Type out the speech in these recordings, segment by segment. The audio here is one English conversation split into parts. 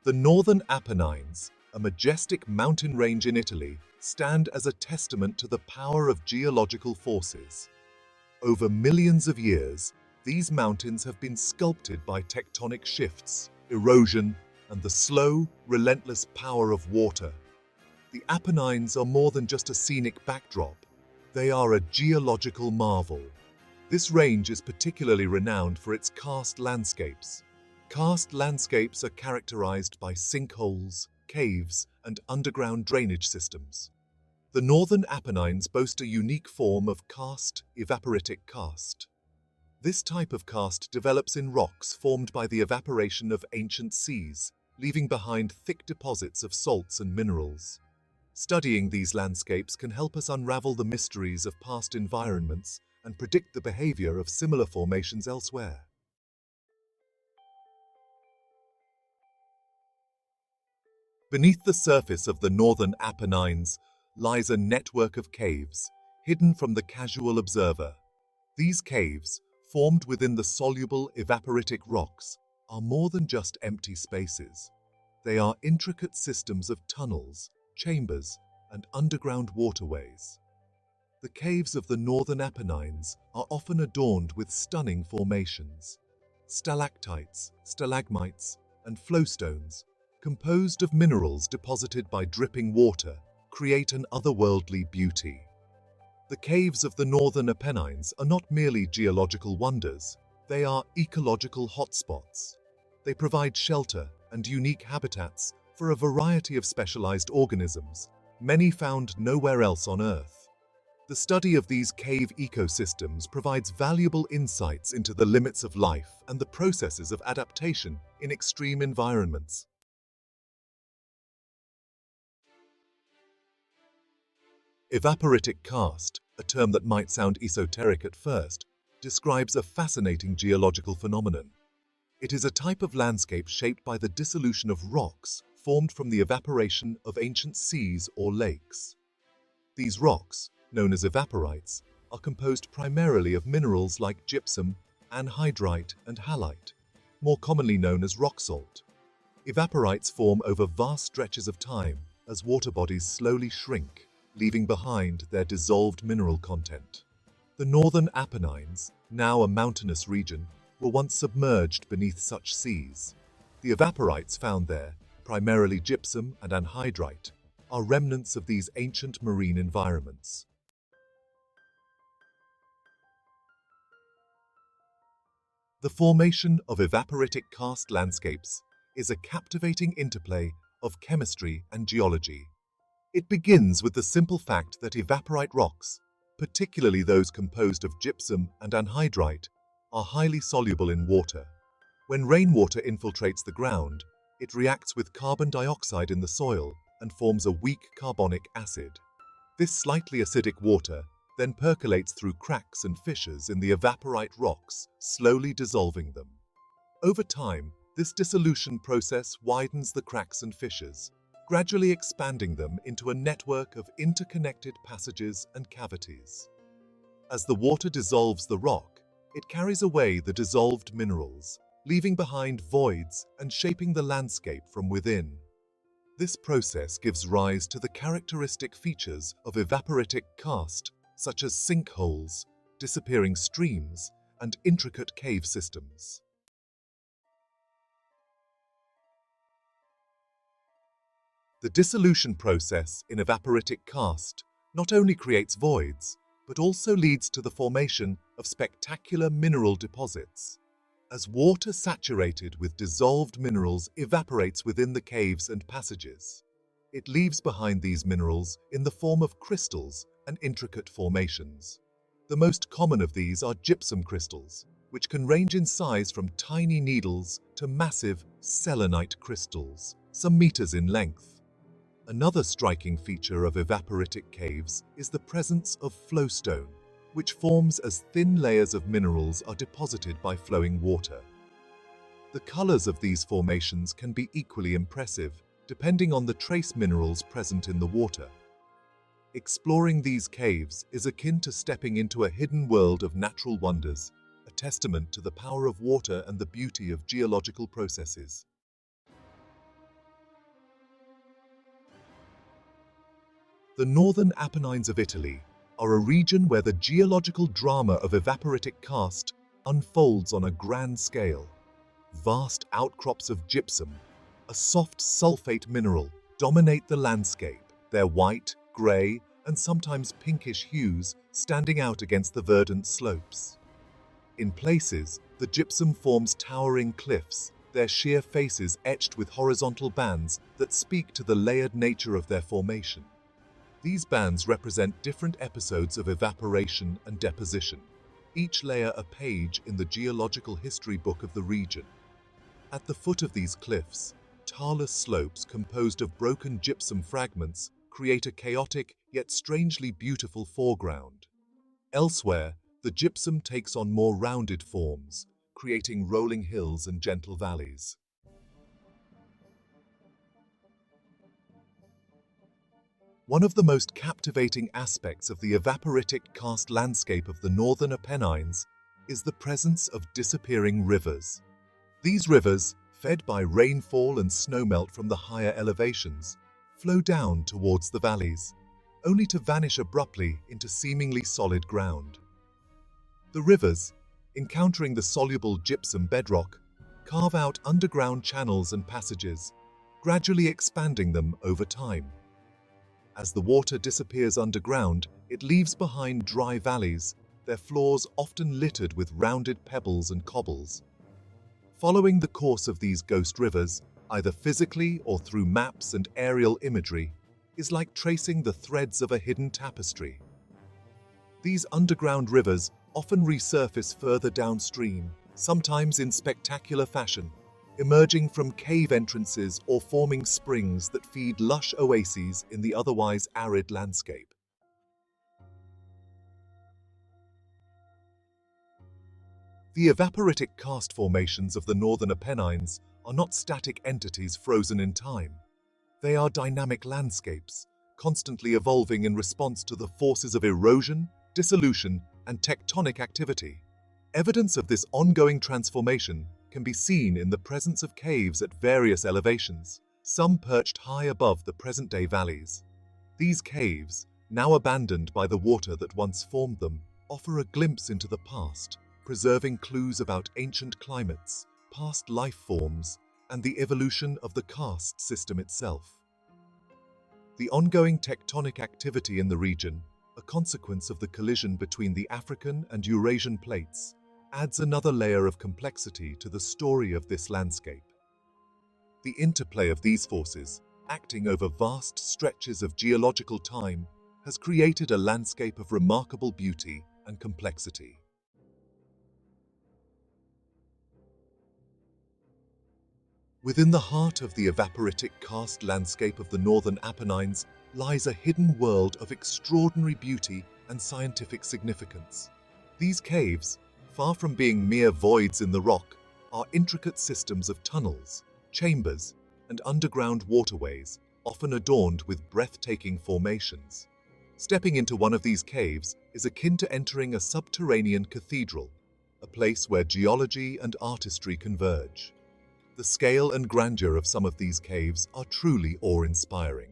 The Northern Apennines, a majestic mountain range in Italy, stand as a testament to the power of geological forces. Over millions of years, these mountains have been sculpted by tectonic shifts, erosion, and the slow, relentless power of water. The Apennines are more than just a scenic backdrop. They are a geological marvel. This range is particularly renowned for its karst landscapes. Karst landscapes are characterized by sinkholes, caves, and underground drainage systems. The Northern Apennines boast a unique form of karst, Evaporitic Karst. This type of karst develops in rocks formed by the evaporation of ancient seas, leaving behind thick deposits of salts and minerals. Studying these landscapes can help us unravel the mysteries of past environments and predict the behavior of similar formations elsewhere. Beneath the surface of the Northern Apennines lies a network of caves, hidden from the casual observer. These caves, formed within the soluble evaporitic rocks, are more than just empty spaces. They are intricate systems of tunnels, chambers, and underground waterways. The caves of the Northern Apennines are often adorned with stunning formations. Stalactites, stalagmites, and flowstones, composed of minerals deposited by dripping water, create an otherworldly beauty. The caves of the Northern Apennines are not merely geological wonders, they are ecological hotspots. They provide shelter and unique habitats for a variety of specialized organisms, many found nowhere else on Earth. The study of these cave ecosystems provides valuable insights into the limits of life and the processes of adaptation in extreme environments. Evaporitic karst, a term that might sound esoteric at first, describes a fascinating geological phenomenon. It is a type of landscape shaped by the dissolution of rocks formed from the evaporation of ancient seas or lakes. These rocks, known as evaporites, are composed primarily of minerals like gypsum, anhydrite, and halite, more commonly known as rock salt. Evaporites form over vast stretches of time as water bodies slowly shrink, leaving behind their dissolved mineral content. The Northern Apennines, now a mountainous region, were once submerged beneath such seas. The evaporites found there, primarily gypsum and anhydrite, are remnants of these ancient marine environments. The formation of evaporitic karst landscapes is a captivating interplay of chemistry and geology. It begins with the simple fact that evaporite rocks, particularly those composed of gypsum and anhydrite, are highly soluble in water. When rainwater infiltrates the ground, it reacts with carbon dioxide in the soil and forms a weak carbonic acid. This slightly acidic water then percolates through cracks and fissures in the evaporite rocks, slowly dissolving them. Over time, this dissolution process widens the cracks and fissures, gradually expanding them into a network of interconnected passages and cavities. As the water dissolves the rock, it carries away the dissolved minerals, leaving behind voids and shaping the landscape from within. This process gives rise to the characteristic features of evaporitic karst, such as sinkholes, disappearing streams, and intricate cave systems. The dissolution process in evaporitic karst not only creates voids, but also leads to the formation of spectacular mineral deposits. As water saturated with dissolved minerals evaporates within the caves and passages, it leaves behind these minerals in the form of crystals and intricate formations. The most common of these are gypsum crystals, which can range in size from tiny needles to massive selenite crystals, some meters in length. Another striking feature of evaporitic caves is the presence of flowstone, which forms as thin layers of minerals are deposited by flowing water. The colors of these formations can be equally impressive, depending on the trace minerals present in the water. Exploring these caves is akin to stepping into a hidden world of natural wonders, a testament to the power of water and the beauty of geological processes. The Northern Apennines of Italy are a region where the geological drama of evaporitic karst unfolds on a grand scale. Vast outcrops of gypsum, a soft sulfate mineral, dominate the landscape, their white, grey, and sometimes pinkish hues standing out against the verdant slopes. In places, the gypsum forms towering cliffs, their sheer faces etched with horizontal bands that speak to the layered nature of their formation. These bands represent different episodes of evaporation and deposition, each layer a page in the geological history book of the region. At the foot of these cliffs, talus slopes composed of broken gypsum fragments create a chaotic yet strangely beautiful foreground. Elsewhere, the gypsum takes on more rounded forms, creating rolling hills and gentle valleys. One of the most captivating aspects of the evaporitic karst landscape of the Northern Apennines is the presence of disappearing rivers. These rivers, fed by rainfall and snowmelt from the higher elevations, flow down towards the valleys, only to vanish abruptly into seemingly solid ground. The rivers, encountering the soluble gypsum bedrock, carve out underground channels and passages, gradually expanding them over time. As the water disappears underground, it leaves behind dry valleys, their floors often littered with rounded pebbles and cobbles. Following the course of these ghost rivers, either physically or through maps and aerial imagery, is like tracing the threads of a hidden tapestry. These underground rivers often resurface further downstream, sometimes in spectacular fashion, emerging from cave entrances or forming springs that feed lush oases in the otherwise arid landscape. The evaporitic karst formations of the Northern Apennines are not static entities frozen in time. They are dynamic landscapes, constantly evolving in response to the forces of erosion, dissolution, and tectonic activity. Evidence of this ongoing transformation can be seen in the presence of caves at various elevations, some perched high above the present-day valleys. These caves, now abandoned by the water that once formed them, offer a glimpse into the past, preserving clues about ancient climates, past life forms, and the evolution of the karst system itself. The ongoing tectonic activity in the region, a consequence of the collision between the African and Eurasian plates, adds another layer of complexity to the story of this landscape. The interplay of these forces, acting over vast stretches of geological time, has created a landscape of remarkable beauty and complexity. Within the heart of the evaporitic karst landscape of the Northern Apennines lies a hidden world of extraordinary beauty and scientific significance. These caves, far from being mere voids in the rock, are intricate systems of tunnels, chambers, and underground waterways, often adorned with breathtaking formations. Stepping into one of these caves is akin to entering a subterranean cathedral, a place where geology and artistry converge. The scale and grandeur of some of these caves are truly awe-inspiring.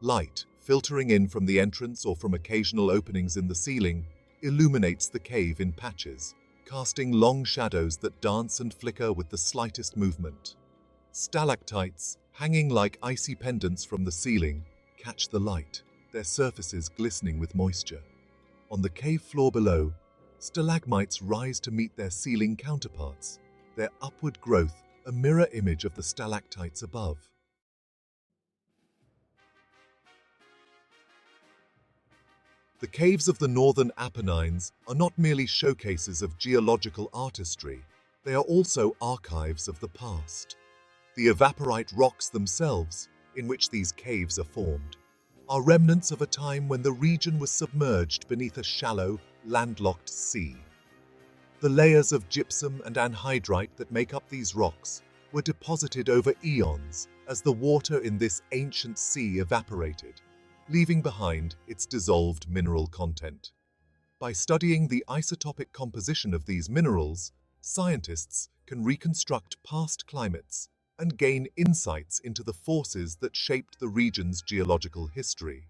Light, filtering in from the entrance or from occasional openings in the ceiling, illuminates the cave in patches, casting long shadows that dance and flicker with the slightest movement. Stalactites, hanging like icy pendants from the ceiling, catch the light, their surfaces glistening with moisture. On the cave floor below, stalagmites rise to meet their ceiling counterparts, their upward growth a mirror image of the stalactites above. The caves of the Northern Apennines are not merely showcases of geological artistry, they are also archives of the past. The evaporite rocks themselves, in which these caves are formed, are remnants of a time when the region was submerged beneath a shallow, landlocked sea. The layers of gypsum and anhydrite that make up these rocks were deposited over eons as the water in this ancient sea evaporated, leaving behind its dissolved mineral content. By studying the isotopic composition of these minerals, scientists can reconstruct past climates and gain insights into the forces that shaped the region's geological history.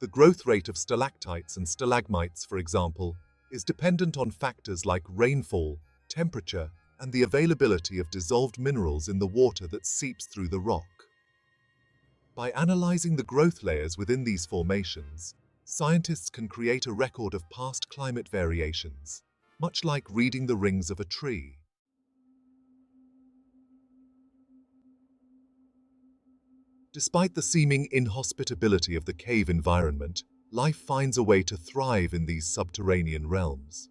The growth rate of stalactites and stalagmites, for example, is dependent on factors like rainfall, temperature, and the availability of dissolved minerals in the water that seeps through the rock. By analyzing the growth layers within these formations, scientists can create a record of past climate variations, much like reading the rings of a tree. Despite the seeming inhospitability of the cave environment, life finds a way to thrive in these subterranean realms.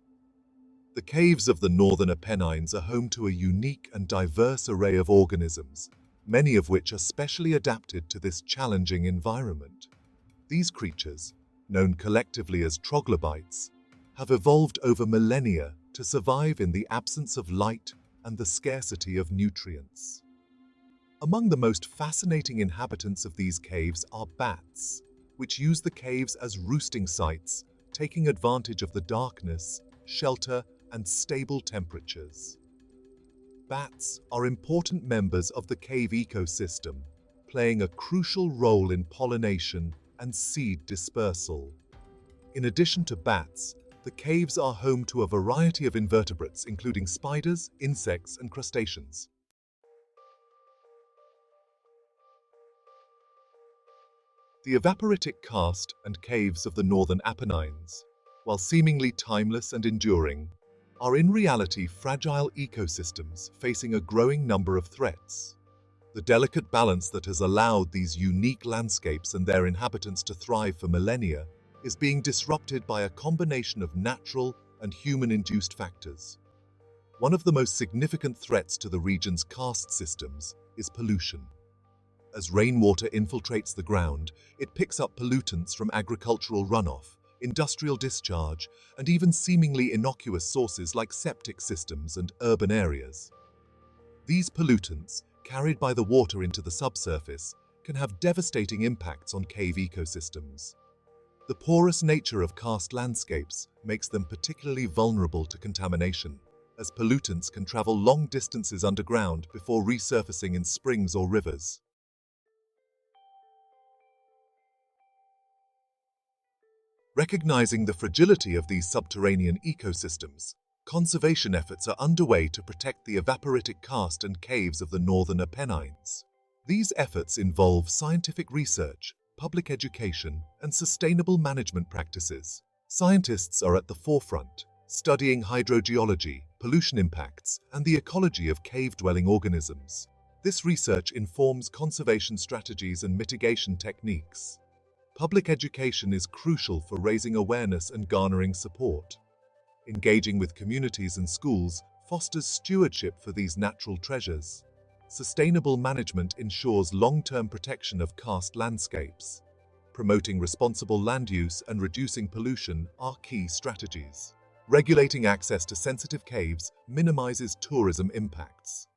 The caves of the Northern Apennines are home to a unique and diverse array of organisms, many of which are specially adapted to this challenging environment. These creatures, known collectively as troglobites, have evolved over millennia to survive in the absence of light and the scarcity of nutrients. Among the most fascinating inhabitants of these caves are bats, which use the caves as roosting sites, taking advantage of the darkness, shelter, and stable temperatures. Bats are important members of the cave ecosystem, playing a crucial role in pollination and seed dispersal. In addition to bats, the caves are home to a variety of invertebrates, including spiders, insects, and crustaceans. The Evaporitic Karst and caves of the Northern Apennines, while seemingly timeless and enduring, are in reality fragile ecosystems facing a growing number of threats. The delicate balance that has allowed these unique landscapes and their inhabitants to thrive for millennia is being disrupted by a combination of natural and human-induced factors. One of the most significant threats to the region's karst systems is pollution. As rainwater infiltrates the ground, it picks up pollutants from agricultural runoff, industrial discharge, and even seemingly innocuous sources like septic systems and urban areas. These pollutants, carried by the water into the subsurface, can have devastating impacts on cave ecosystems. The porous nature of karst landscapes makes them particularly vulnerable to contamination, as pollutants can travel long distances underground before resurfacing in springs or rivers. Recognizing the fragility of these subterranean ecosystems, conservation efforts are underway to protect the evaporitic karst and caves of the Northern Apennines. These efforts involve scientific research, public education, and sustainable management practices. Scientists are at the forefront, studying hydrogeology, pollution impacts, and the ecology of cave-dwelling organisms. This research informs conservation strategies and mitigation techniques. Public education is crucial for raising awareness and garnering support. Engaging with communities and schools fosters stewardship for these natural treasures. Sustainable management ensures long-term protection of karst landscapes. Promoting responsible land use and reducing pollution are key strategies. Regulating access to sensitive caves minimizes tourism impacts.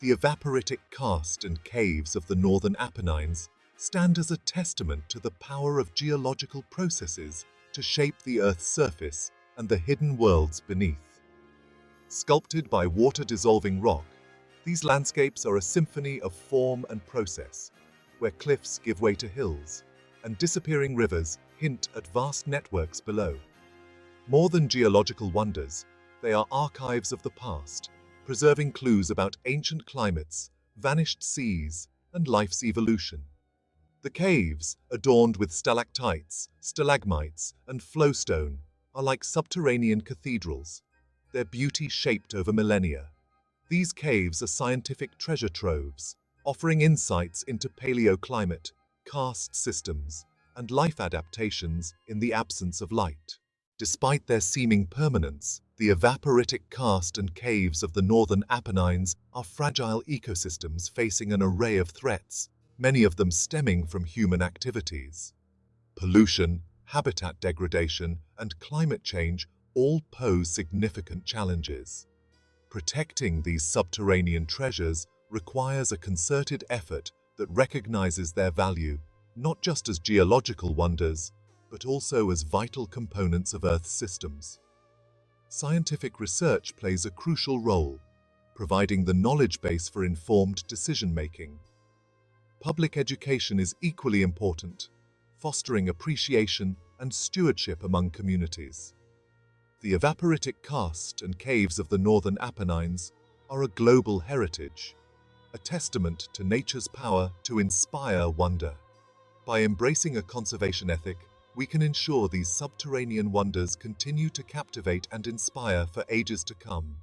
The evaporitic karst and caves of the Northern Apennines stand as a testament to the power of geological processes to shape the Earth's surface and the hidden worlds beneath. Sculpted by water-dissolving rock, these landscapes are a symphony of form and process, where cliffs give way to hills, and disappearing rivers hint at vast networks below. More than geological wonders, they are archives of the past, preserving clues about ancient climates, vanished seas, and life's evolution. The caves, adorned with stalactites, stalagmites, and flowstone, are like subterranean cathedrals, their beauty shaped over millennia. These caves are scientific treasure troves, offering insights into paleoclimate, karst systems, and life adaptations in the absence of light. Despite their seeming permanence, the evaporitic karst and caves of the Northern Apennines are fragile ecosystems facing an array of threats, many of them stemming from human activities. Pollution, habitat degradation, and climate change all pose significant challenges. Protecting these subterranean treasures requires a concerted effort that recognizes their value, not just as geological wonders, but also as vital components of Earth's systems. Scientific research plays a crucial role, providing the knowledge base for informed decision-making. Public education is equally important, fostering appreciation and stewardship among communities. The Evaporitic Karst and caves of the Northern Apennines are a global heritage, a testament to nature's power to inspire wonder. By embracing a conservation ethic, we can ensure these subterranean wonders continue to captivate and inspire for ages to come.